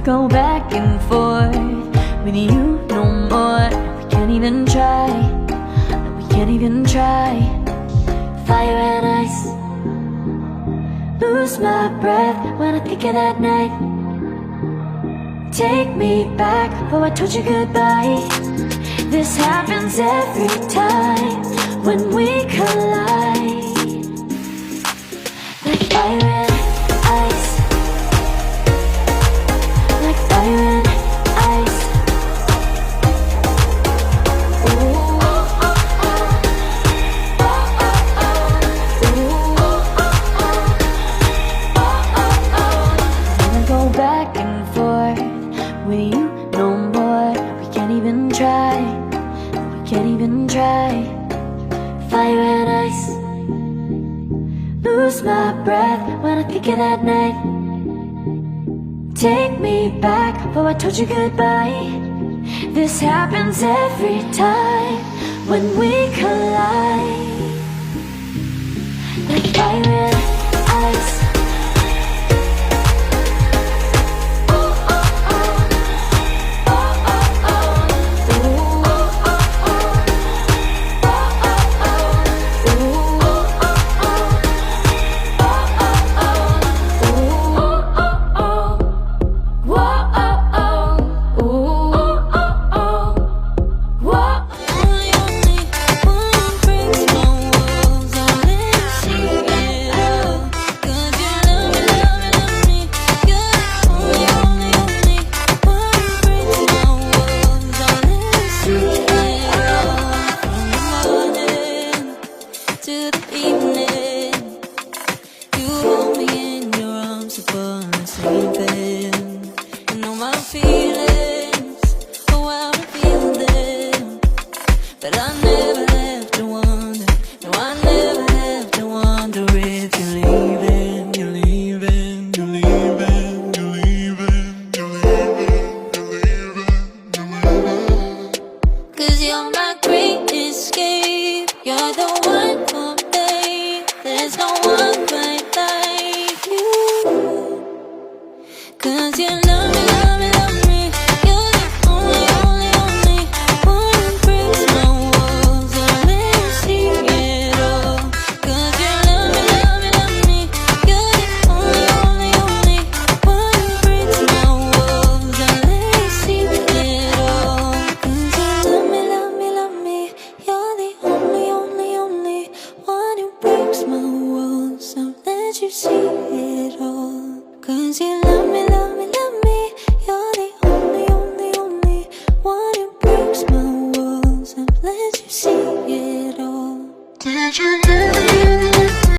go back and forth with you no more. We can't even try, no, we can't even try. Fire and ice, lose my breath when I think of that night. Take me back, oh I told you goodbye. This happens every time when we collide. Like fire and ice, like fire and ice. Ooh. Wanna go back and forth with you no more. We can't even try, we can't even try. Fire and ice, lose my breath when I think of that night. Take me back, oh I told you goodbye. This happens every time when we collide. Like fire and ice. But I never have to wonder, no I never have to wonder if you're leaving, you're leaving, you're leaving, you're leaving, you're leaving, you're leaving, you're leaving. 'Cause you're my great escape, you're the one for me, there's no one quite like you. 'Cause you love me, love me, love me, you're the only, only, only one who breaks my walls and let me see it all. 'Cause you love me, love me, love me, you're the only, only, only one who breaks my walls and let me see it all. 'Cause you love me, love me, love me, you're the only, only, only one who breaks my walls and let you see it all. 'Cause you love me, love me, love me, you're the only, only, only one who breaks my walls and lets you see it all. Did you know?